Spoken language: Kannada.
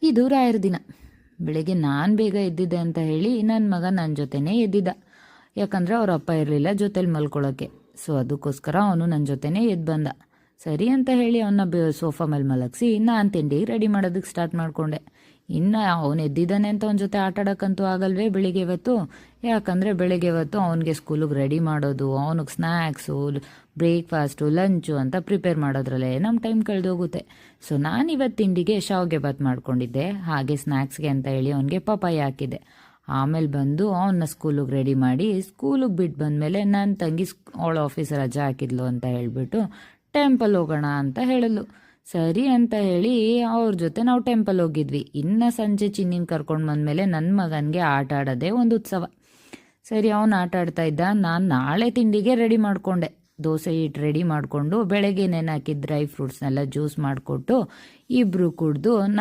ಇದು ರಾಯರ ದಿನ. ಬೆಳಿಗ್ಗೆ ನಾನು ಬೇಗ ಎದ್ದಿದ್ದೆ ಅಂತ ಹೇಳಿ ನನ್ನ ಮಗ ನನ್ನ ಜೊತೆನೇ ಎದ್ದಿದ್ದ. ಯಾಕಂದರೆ ಅವ್ರ ಅಪ್ಪ ಇರಲಿಲ್ಲ ಜೊತೇಲಿ ಮಲ್ಕೊಳ್ಳೋಕ್ಕೆ. ಸೊ ಅದಕ್ಕೋಸ್ಕರ ಅವನು ನನ್ನ ಜೊತೆನೇ ಎದ್ದು ಬಂದ. ಸರಿ ಅಂತ ಹೇಳಿ ಅವನ್ನ ಸೋಫಾ ಮೇಲೆ ಮಲಗಿಸಿ ನಾನು ತಿಂಡಿಗೆ ರೆಡಿ ಮಾಡೋದಕ್ಕೆ ಸ್ಟಾರ್ಟ್ ಮಾಡಿಕೊಂಡೆ. ಇನ್ನು ಅವನು ಎದ್ದಿದ್ದಾನೆ ಅಂತ ಅವನ ಜೊತೆ ಆಟ ಆಡೋಕ್ಕಂತೂ ಆಗಲ್ವೇ ಬೆಳಿಗ್ಗೆ ಇವತ್ತು. ಯಾಕಂದರೆ ಬೆಳಿಗ್ಗೆ ಇವತ್ತು ಅವನಿಗೆ ಸ್ಕೂಲಿಗೆ ರೆಡಿ ಮಾಡೋದು, ಅವನಿಗೆ ಸ್ನ್ಯಾಕ್ಸು, ಬ್ರೇಕ್ಫಾಸ್ಟು, ಲಂಚು ಅಂತ ಪ್ರಿಪೇರ್ ಮಾಡೋದ್ರಲ್ಲೇ ನಮ್ಮ ಟೈಮ್ ಕಳೆದೋಗುತ್ತೆ. ಸೊ ನಾನಿವತ್ತು ತಿಂಡಿಗೆ ಶಾವಿಗೆ ಬಾತ್ ಮಾಡ್ಕೊಂಡಿದ್ದೆ. ಹಾಗೆ ಸ್ನ್ಯಾಕ್ಸ್ಗೆ ಅಂತ ಹೇಳಿ ಅವನಿಗೆ ಪಪಾಯಿ ಹಾಕಿದ್ದೆ. ಆಮೇಲೆ ಬಂದು ಅವನ್ನ ಸ್ಕೂಲಿಗೆ ರೆಡಿ ಮಾಡಿ ಸ್ಕೂಲಿಗೆ ಬಿಟ್ಟು ಬಂದಮೇಲೆ ನನ್ನ ತಂಗಿ ಅವಳ ಆಫೀಸ್ ರಜಾ ಹಾಕಿದ್ಲು ಅಂತ ಹೇಳಿಬಿಟ್ಟು ಟೆಂಪಲ್ ಹೋಗೋಣ ಅಂತ ಹೇಳಿದ್ಲು. ಸರಿ ಅಂತ ಹೇಳಿ ಅವ್ರ ಜೊತೆ ನಾವು ಟೆಂಪಲ್ ಹೋಗಿದ್ವಿ. ಇನ್ನು ಸಂಜೆ ಚಿನ್ನಿನ ಕರ್ಕೊಂಡು ಬಂದಮೇಲೆ ನನ್ನ ಮಗನಿಗೆ ಆಟ ಆಡೋದೇ ಒಂದು ಉತ್ಸವ. ಸರಿ ಅವನು ಆಟ ಆಡ್ತಾ ಇದ್ದ. ನಾನು ನಾಳೆ ತಿಂಡಿಗೆ ರೆಡಿ ಮಾಡಿಕೊಂಡೆ. ದೋಸೆ ಹಿಟ್ಟು ರೆಡಿ ಮಾಡಿಕೊಂಡು ಬೆಳಗ್ಗೆ ನೆನೆ ಹಾಕಿದ ಡ್ರೈ ಫ್ರೂಟ್ಸ್ನೆಲ್ಲ ಜ್ಯೂಸ್ ಮಾಡಿಕೊಟ್ಟು ಇಬ್ಬರು ಕುಡಿದು